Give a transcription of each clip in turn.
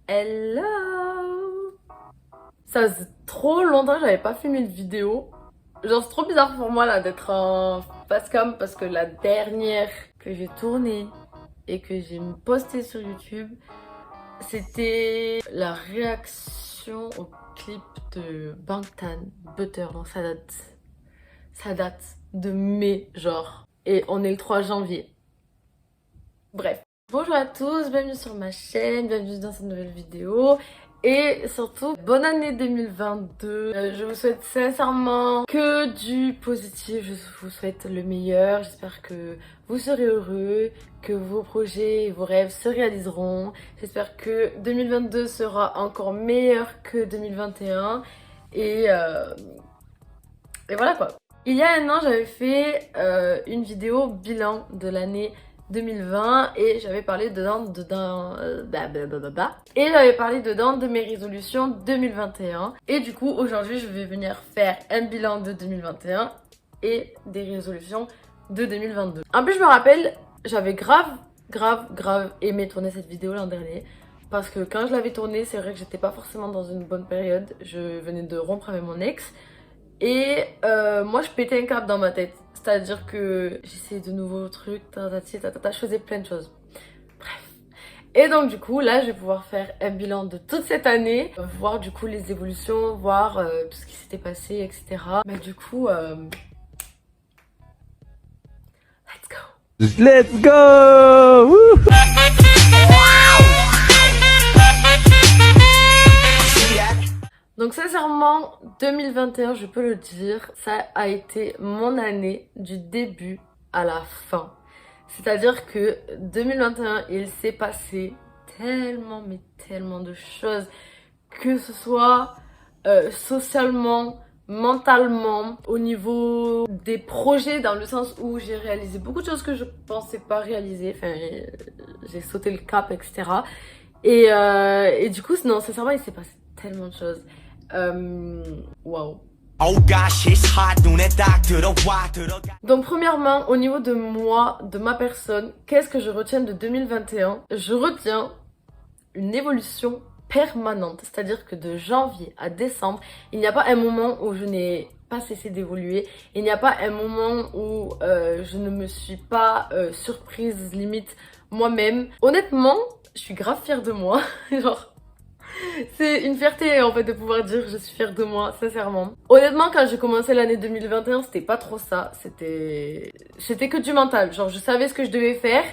Hello! Ça faisait trop longtemps que j'avais pas filmé de vidéo. Genre, c'est trop bizarre pour moi là d'être en facecam parce que la dernière que j'ai tournée et que j'ai postée sur YouTube, c'était la réaction au clip de Bangtan Butter. Donc ça date de mai, genre. Et on est le 3 janvier. Bref. Bonjour à tous, bienvenue sur ma chaîne, bienvenue dans cette nouvelle vidéo. Et surtout, bonne année 2022. Je vous souhaite sincèrement que du positif, je vous souhaite le meilleur. J'espère que vous serez heureux, que vos projets et vos rêves se réaliseront. J'espère que 2022 sera encore meilleur que 2021. Et voilà quoi. Il y a un an, j'avais fait une vidéo bilan de l'année 2020 et j'avais parlé dedans et j'avais parlé dedans de mes résolutions 2021 et du coup aujourd'hui je vais venir faire un bilan de 2021 et des résolutions de 2022. En plus je me rappelle, j'avais grave aimé tourner cette vidéo l'an dernier parce que quand je l'avais tournée, c'est vrai que j'étais pas forcément dans une bonne période, je venais de rompre avec mon ex. Et moi je pétais un câble dans ma tête. C'est-à-dire que j'essayais de nouveaux trucs, je faisais plein de choses. Bref. Et donc du coup là je vais pouvoir faire un bilan de toute cette année, voir du coup les évolutions, voir tout ce qui s'était passé, etc. Mais du coup, let's go! Let's go! Woo! Donc sincèrement, 2021, je peux le dire, ça a été mon année du début à la fin. C'est-à-dire que 2021, il s'est passé tellement, mais tellement de choses. Que ce soit socialement, mentalement, au niveau des projets, dans le sens où j'ai réalisé beaucoup de choses que je pensais pas réaliser. Enfin, j'ai sauté le cap, etc. Et du coup, non, sincèrement, il s'est passé tellement de choses. Waouh. Donc premièrement, au niveau de moi, de ma personne, qu'est-ce que je retiens de 2021? Je retiens une évolution permanente, c'est-à-dire que de janvier à décembre, il n'y a pas un moment où je n'ai pas cessé d'évoluer, il n'y a pas un moment où je ne me suis pas surprise limite moi-même. Honnêtement, je suis grave fière de moi, genre c'est une fierté en fait de pouvoir dire je suis fière de moi, sincèrement. Honnêtement, quand j'ai commencé l'année 2021, c'était pas trop ça. C'était que du mental. Genre, je savais ce que je devais faire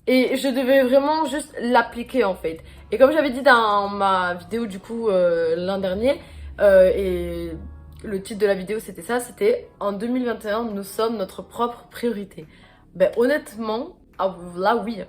et je devais vraiment juste l'appliquer en fait. Et comme j'avais dit dans ma vidéo du coup l'an dernier, et le titre de la vidéo c'était ça, c'était en 2021, nous sommes notre propre priorité. Ben honnêtement, là oui.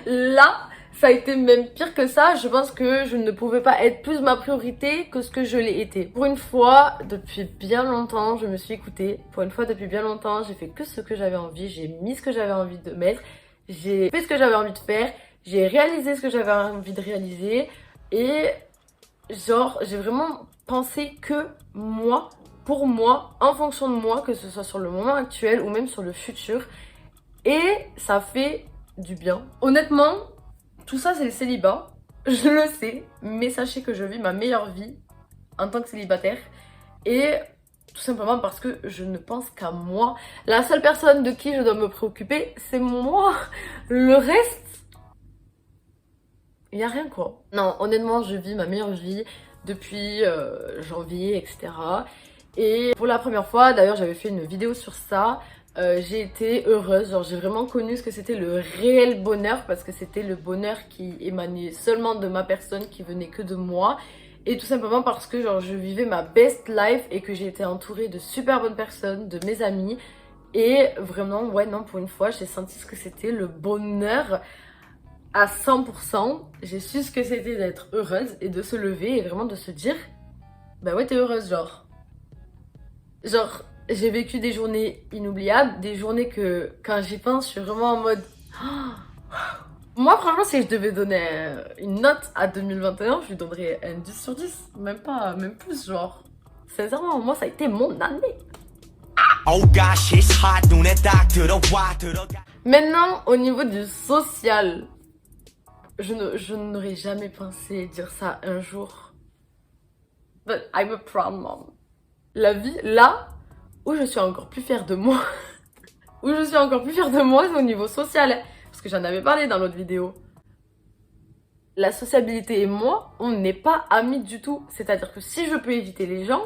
Là, ça a été même pire que ça. Je pense que je ne pouvais pas être plus ma priorité que ce que je l'ai été. Pour une fois, depuis bien longtemps, je me suis écoutée. Pour une fois, depuis bien longtemps, j'ai fait que ce que j'avais envie. J'ai mis ce que j'avais envie de mettre. J'ai fait ce que j'avais envie de faire. J'ai réalisé ce que j'avais envie de réaliser. Et genre, j'ai vraiment pensé que moi, pour moi, en fonction de moi, que ce soit sur le moment actuel ou même sur le futur. Et ça fait du bien. Honnêtement, tout ça c'est le célibat, je le sais, mais sachez que je vis ma meilleure vie en tant que célibataire et tout simplement parce que je ne pense qu'à moi. La seule personne de qui je dois me préoccuper, c'est moi. Le reste, il n'y a rien quoi. Non, honnêtement, je vis ma meilleure vie depuis janvier, etc. Et pour la première fois, d'ailleurs j'avais fait une vidéo sur ça, j'ai été heureuse, genre j'ai vraiment connu ce que c'était le réel bonheur parce que c'était le bonheur qui émanait seulement de ma personne, qui venait que de moi et tout simplement parce que genre je vivais ma best life et que j'ai été entourée de super bonnes personnes, de mes amis et vraiment ouais non pour une fois j'ai senti ce que c'était le bonheur à 100%, j'ai su ce que c'était d'être heureuse et de se lever et vraiment de se dire bah ouais t'es heureuse genre j'ai vécu des journées inoubliables, des journées que quand j'y pense, je suis vraiment en mode... Moi franchement si je devais donner une note à 2021, je lui donnerais un 10 sur 10, même pas, même plus genre. Sincèrement, moi ça a été mon année. Maintenant, au niveau du social, je n'aurais jamais pensé dire ça un jour. But I'm a proud mom. La vie, là où je suis encore plus fière de moi, où je suis encore plus fière de moi, c'est au niveau social. Hein, parce que j'en avais parlé dans l'autre vidéo. La sociabilité et moi, on n'est pas amis du tout. C'est-à-dire que si je peux éviter les gens,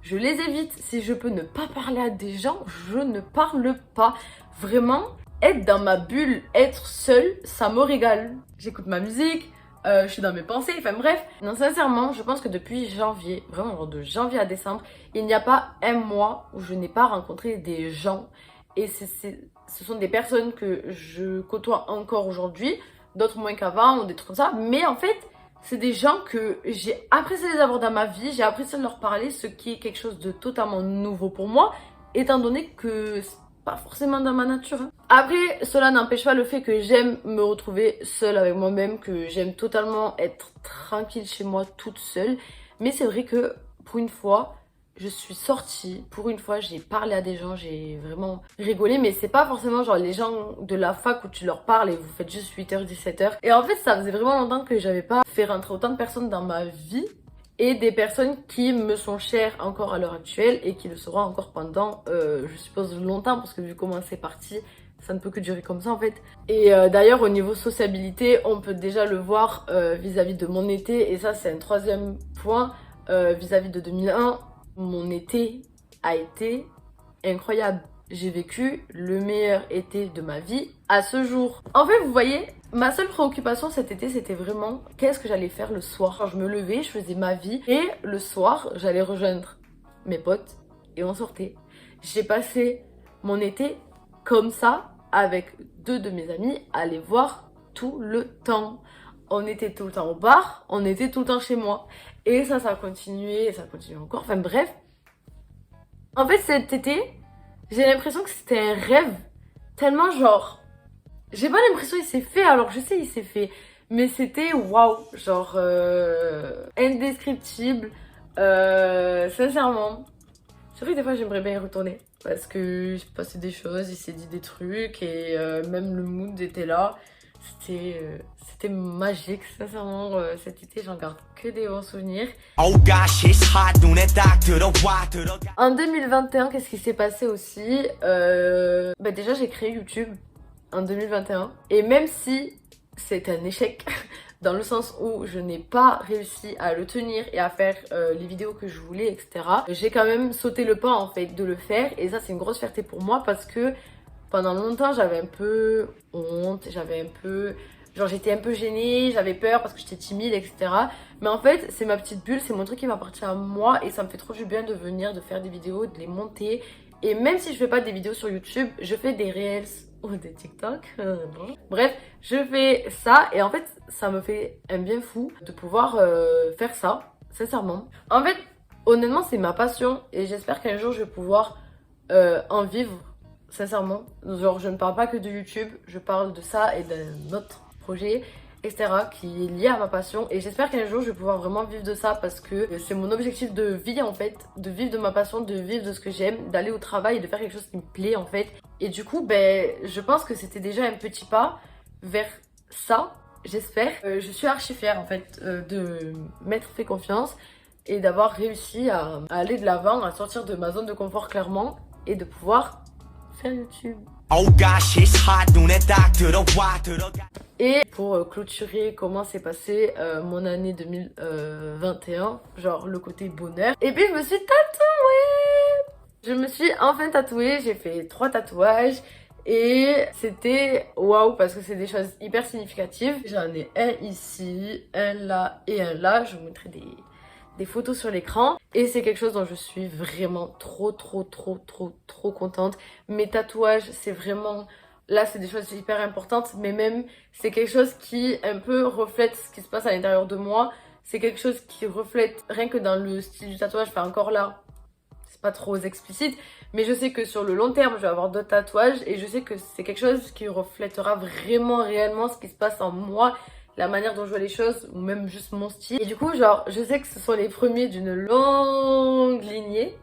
je les évite. Si je peux ne pas parler à des gens, je ne parle pas. Vraiment, être dans ma bulle, être seule, ça me régale. J'écoute ma musique, je suis dans mes pensées, enfin bref. Non, sincèrement, je pense que depuis janvier, vraiment de janvier à décembre, il n'y a pas un mois où je n'ai pas rencontré des gens. Et ce sont des personnes que je côtoie encore aujourd'hui, d'autres moins qu'avant, ou des trucs comme ça. Mais en fait, c'est des gens que j'ai apprécié les avoir dans ma vie, j'ai apprécié de leur parler, ce qui est quelque chose de totalement nouveau pour moi, étant donné que c'est pas forcément dans ma nature. Hein. Après, cela n'empêche pas le fait que j'aime me retrouver seule avec moi-même, que j'aime totalement être tranquille chez moi toute seule. Mais c'est vrai que pour une fois, je suis sortie, pour une fois j'ai parlé à des gens, j'ai vraiment rigolé, mais c'est pas forcément genre les gens de la fac où tu leur parles et vous faites juste 8h, 17h. Et en fait ça faisait vraiment longtemps que j'avais pas fait rentrer autant de personnes dans ma vie et des personnes qui me sont chères encore à l'heure actuelle et qui le seront encore pendant, je suppose, longtemps, parce que vu comment c'est parti, ça ne peut que durer comme ça en fait. Et d'ailleurs au niveau sociabilité, on peut déjà le voir vis-à-vis de mon été, et ça c'est un troisième point, vis-à-vis de 2001. Mon été a été incroyable. J'ai vécu le meilleur été de ma vie à ce jour. En fait, vous voyez, ma seule préoccupation cet été, c'était vraiment qu'est-ce que j'allais faire le soir. Quand je me levais, je faisais ma vie. Et le soir, j'allais rejoindre mes potes et on sortait. J'ai passé mon été comme ça avec 2 de mes amis à les voir tout le temps. On était tout le temps au bar, on était tout le temps chez moi. Et ça a continué, et ça continue encore. Enfin bref. En fait, cet été, j'ai l'impression que c'était un rêve. Tellement genre... J'ai pas l'impression qu'il s'est fait, alors je sais il s'est fait. Mais c'était waouh, genre indescriptible. Sincèrement. C'est vrai que des fois j'aimerais bien y retourner. Parce que j'ai passé des choses, il s'est dit des trucs et même le mood était là. C'était magique, sincèrement, cet été j'en garde que des bons souvenirs. En 2021, qu'est-ce qui s'est passé aussi? Déjà j'ai créé YouTube en 2021 et même si c'est un échec dans le sens où je n'ai pas réussi à le tenir et à faire les vidéos que je voulais, etc. J'ai quand même sauté le pas en fait de le faire, et ça c'est une grosse fierté pour moi parce que pendant longtemps, j'avais un peu honte, j'étais un peu gênée, j'avais peur parce que j'étais timide, etc. Mais en fait, c'est ma petite bulle, c'est mon truc qui m'appartient à moi et ça me fait trop du bien de venir, de faire des vidéos, de les monter. Et même si je fais pas des vidéos sur YouTube, je fais des Reels ou des TikTok. Bref, je fais ça et en fait, ça me fait un bien fou de pouvoir faire ça, sincèrement. En fait, honnêtement, c'est ma passion et j'espère qu'un jour, je vais pouvoir en vivre. Sincèrement, genre je ne parle pas que de YouTube, je parle de ça et d'un autre projet, etc. qui est lié à ma passion. Et j'espère qu'un jour je vais pouvoir vraiment vivre de ça parce que c'est mon objectif de vie en fait, de vivre de ma passion, de vivre de ce que j'aime, d'aller au travail et de faire quelque chose qui me plaît en fait. Et du coup, je pense que c'était déjà un petit pas vers ça, j'espère. Je suis archi fière en fait de m'être fait confiance et d'avoir réussi à aller de l'avant, à sortir de ma zone de confort clairement et de pouvoir faire YouTube. Et pour clôturer comment s'est passé mon année 2021, genre le côté bonheur, et puis je me suis tatouée. Je me suis enfin tatouée, j'ai fait 3 tatouages et c'était waouh parce que c'est des choses hyper significatives. J'en ai un ici, un là et un là, je vous montrerai des photos sur l'écran et c'est quelque chose dont je suis vraiment trop contente. Mes tatouages, c'est vraiment... Là, c'est des choses hyper importantes, mais même, c'est quelque chose qui un peu reflète ce qui se passe à l'intérieur de moi. C'est quelque chose qui reflète, rien que dans le style du tatouage, enfin encore là, c'est pas trop explicite, mais je sais que sur le long terme, je vais avoir d'autres tatouages et je sais que c'est quelque chose qui reflètera vraiment, réellement ce qui se passe en moi, la manière dont je vois les choses, ou même juste mon style. Et du coup, genre, je sais que ce sont les premiers d'une longue lignée.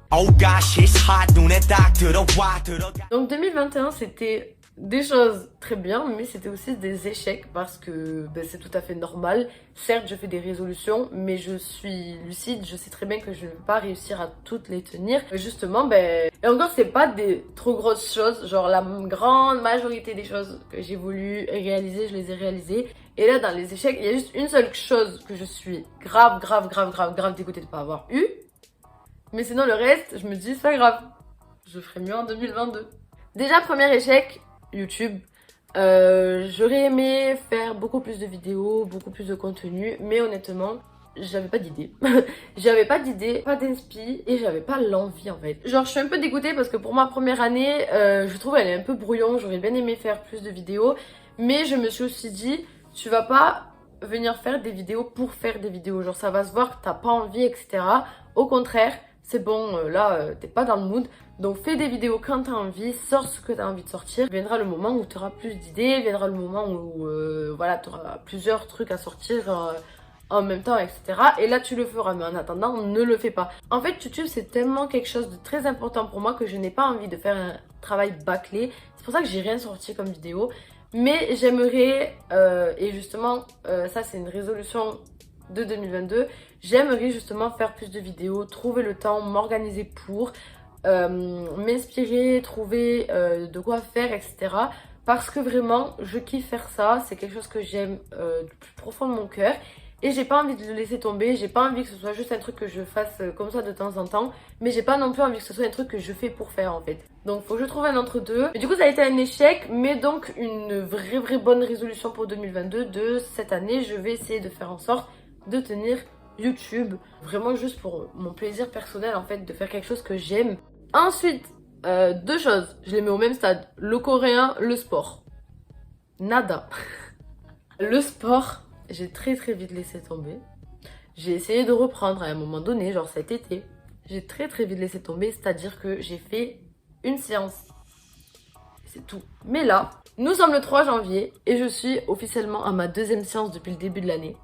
Donc 2021, c'était des choses très bien, mais c'était aussi des échecs parce que c'est tout à fait normal. Certes, je fais des résolutions, mais je suis lucide, je sais très bien que je ne vais pas réussir à toutes les tenir. Justement, et encore, c'est pas des trop grosses choses, genre la grande majorité des choses que j'ai voulu réaliser, je les ai réalisées. Et là, dans les échecs, il y a juste une seule chose que je suis grave dégoûtée de pas avoir eu. Mais sinon, le reste, je me dis, c'est pas grave, je ferai mieux en 2022. Déjà, premier échec, YouTube. J'aurais aimé faire beaucoup plus de vidéos, beaucoup plus de contenu, mais honnêtement, j'avais pas d'idée. J'avais pas d'idée, pas d'inspi et j'avais pas l'envie en fait. Genre, je suis un peu dégoûtée parce que pour ma première année, je trouve elle est un peu brouillon. J'aurais bien aimé faire plus de vidéos, mais je me suis aussi dit, tu vas pas venir faire des vidéos pour faire des vidéos. Genre, ça va se voir que t'as pas envie, etc. Au contraire, c'est bon, là, t'es pas dans le mood. Donc fais des vidéos quand t'as envie, sors ce que t'as envie de sortir. Viendra le moment où t'auras plus d'idées, viendra le moment où voilà, t'auras plusieurs trucs à sortir en même temps, etc. Et là tu le feras, mais en attendant, ne le fais pas. En fait, YouTube c'est tellement quelque chose de très important pour moi que je n'ai pas envie de faire un travail bâclé. C'est pour ça que j'ai rien sorti comme vidéo. Mais j'aimerais, et justement, ça c'est une résolution de 2022, j'aimerais justement faire plus de vidéos, trouver le temps, m'organiser pour... m'inspirer, trouver de quoi faire, etc. Parce que vraiment, je kiffe faire ça. C'est quelque chose que j'aime du plus profond de mon cœur. Et j'ai pas envie de le laisser tomber. J'ai pas envie que ce soit juste un truc que je fasse comme ça de temps en temps. Mais j'ai pas non plus envie que ce soit un truc que je fais pour faire en fait. Donc faut que je trouve un entre-deux. Et du coup, ça a été un échec. Mais donc une vraie bonne résolution pour 2022 de cette année. Je vais essayer de faire en sorte de tenir YouTube. Vraiment juste pour mon plaisir personnel en fait. De faire quelque chose que j'aime. Ensuite, deux choses, je les mets au même stade, le coréen, le sport. Nada. Le sport, j'ai très vite laissé tomber. J'ai essayé de reprendre à un moment donné, genre cet été. J'ai très vite laissé tomber, c'est-à-dire que j'ai fait une séance. C'est tout. Mais là, nous sommes le 3 janvier et je suis officiellement à ma deuxième séance depuis le début de l'année.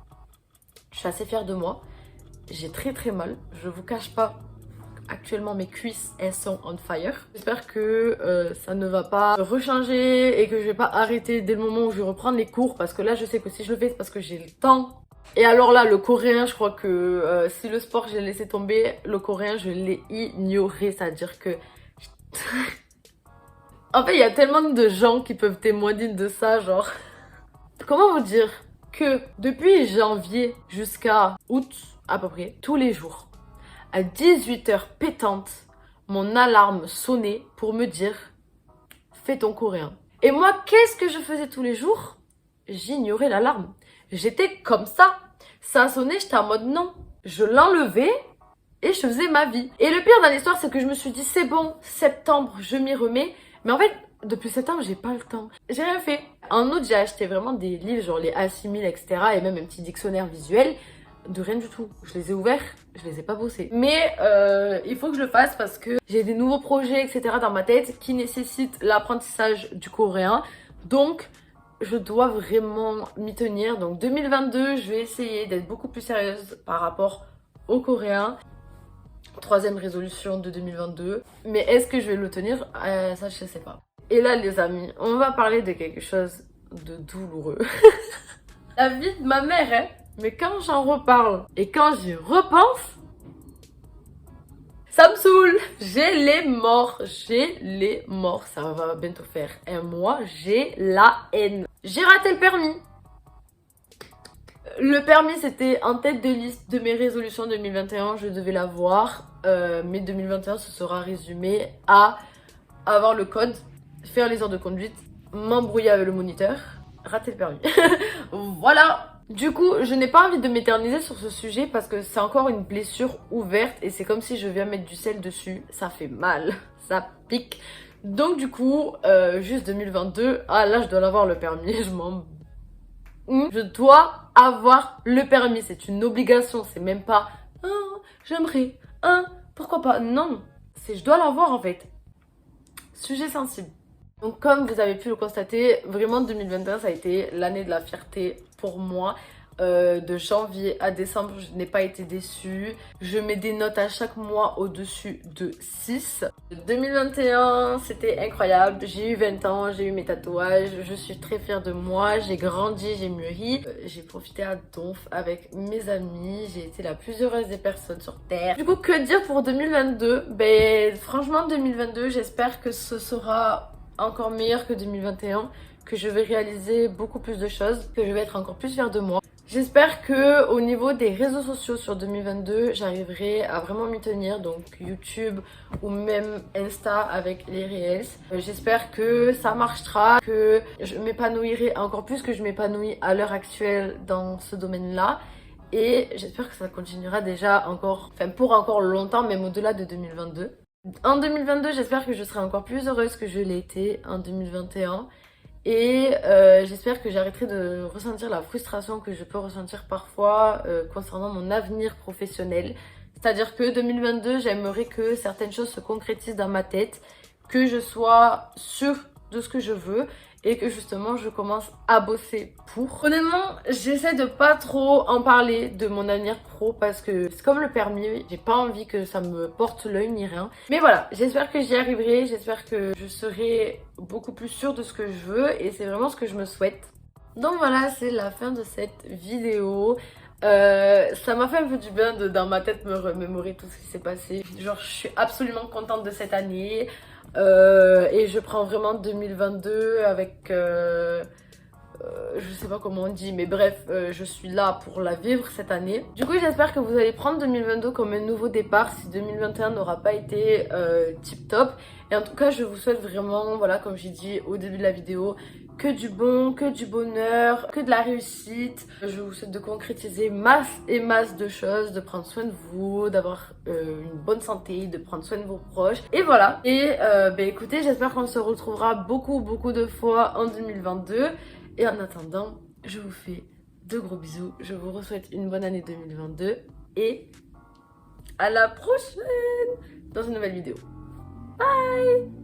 Je suis assez fière de moi. J'ai très mal, je vous cache pas. Actuellement mes cuisses elles sont on fire. J'espère que ça ne va pas rechanger et que je vais pas arrêter dès le moment où je vais reprendre les cours, parce que là je sais que si je le fais c'est parce que j'ai le temps. Et alors là le coréen, je crois que si le sport j'ai laissé tomber, le coréen je l'ai ignoré, c'est à dire que en fait il y a tellement de gens qui peuvent témoigner de ça, genre comment vous dire que depuis janvier jusqu'à août à peu près tous les jours à 18h pétante, mon alarme sonnait pour me dire « Fais ton coréen ». Et moi, qu'est-ce que je faisais tous les jours? J'ignorais l'alarme. J'étais comme ça. Ça sonnait, j'étais en mode non. Je l'enlevais et je faisais ma vie. Et le pire dans l'histoire, c'est que je me suis dit « C'est bon, septembre, je m'y remets ». Mais en fait, depuis septembre, j'ai pas le temps. J'ai rien fait. En août, j'ai acheté vraiment des livres, genre les A6000, etc. et même un petit dictionnaire visuel. De rien du tout. Je les ai ouverts, je les ai pas bossés. Mais il faut que je le fasse parce que j'ai des nouveaux projets, etc. dans ma tête qui nécessitent l'apprentissage du coréen. Donc, je dois vraiment m'y tenir. Donc, 2022, je vais essayer d'être beaucoup plus sérieuse par rapport au coréen. Troisième résolution de 2022. Mais est-ce que je vais le tenir? Ça, je sais pas. Et là, les amis, on va parler de quelque chose de douloureux. La vie de ma mère, hein. Mais quand j'en reparle et quand j'y repense, ça me saoule. J'ai les morts. Ça va bientôt faire un mois. J'ai la haine. J'ai raté le permis. Le permis, c'était en tête de liste de mes résolutions 2021. Je devais l'avoir. Mais 2021, ce sera résumé à avoir le code, faire les heures de conduite, m'embrouiller avec le moniteur, rater le permis. Voilà. Du coup, je n'ai pas envie de m'éterniser sur ce sujet parce que c'est encore une blessure ouverte et c'est comme si je viens mettre du sel dessus. Ça fait mal, ça pique. Donc du coup, juste 2022, ah là je dois l'avoir le permis, je m'en... Je dois avoir le permis, c'est une obligation, c'est même pas « Ah, j'aimerais, ah, pourquoi pas ?» Non, c'est je dois l'avoir en fait. Sujet sensible. Donc comme vous avez pu le constater, vraiment 2021 ça a été l'année de la fierté pour moi. De janvier à décembre, je n'ai pas été déçue. Je mets des notes à chaque mois au-dessus de 6. 2021, c'était incroyable. J'ai eu 20 ans, j'ai eu mes tatouages. Je suis très fière de moi. J'ai grandi, j'ai mûri. J'ai profité à donf avec mes amis. J'ai été la plus heureuse des personnes sur Terre. Du coup, que dire pour 2022? Ben, franchement, 2022, j'espère que ce sera encore meilleur que 2021. Que je vais réaliser beaucoup plus de choses. Que je vais être encore plus fière de moi. J'espère que au niveau des réseaux sociaux sur 2022, j'arriverai à vraiment m'y tenir, donc YouTube ou même Insta avec les Reels. J'espère que ça marchera, que je m'épanouirai encore plus que je m'épanouis à l'heure actuelle dans ce domaine-là. Et j'espère que ça continuera déjà encore, enfin pour encore longtemps, même au-delà de 2022. En 2022, j'espère que je serai encore plus heureuse que je l'ai été en 2021. Et j'espère que j'arrêterai de ressentir la frustration que je peux ressentir parfois concernant mon avenir professionnel. C'est-à-dire que 2022, j'aimerais que certaines choses se concrétisent dans ma tête, que je sois sûre de ce que je veux et que justement je commence à bosser pour. Honnêtement, j'essaie de pas trop en parler de mon avenir pro parce que c'est comme le permis, j'ai pas envie que ça me porte l'œil ni rien. Mais voilà, j'espère que j'y arriverai, j'espère que je serai beaucoup plus sûre de ce que je veux et c'est vraiment ce que je me souhaite. Donc voilà, c'est la fin de cette vidéo. Ça m'a fait un peu du bien de dans ma tête me remémorer tout ce qui s'est passé. Genre, je suis absolument contente de cette année. Et je prends vraiment 2022 avec je sais pas comment on dit, mais bref, je suis là pour la vivre cette année. Du coup, j'espère que vous allez prendre 2022 comme un nouveau départ si 2021 n'aura pas été tip top. Et en tout cas, je vous souhaite vraiment, voilà, comme j'ai dit au début de la vidéo, que du bon, que du bonheur, que de la réussite. Je vous souhaite de concrétiser masse et masse de choses, de prendre soin de vous, d'avoir une bonne santé, de prendre soin de vos proches. Et voilà. Et écoutez, j'espère qu'on se retrouvera beaucoup de fois en 2022. Et en attendant, je vous fais de gros bisous. Je vous souhaite une bonne année 2022 et à la prochaine dans une nouvelle vidéo. Bye!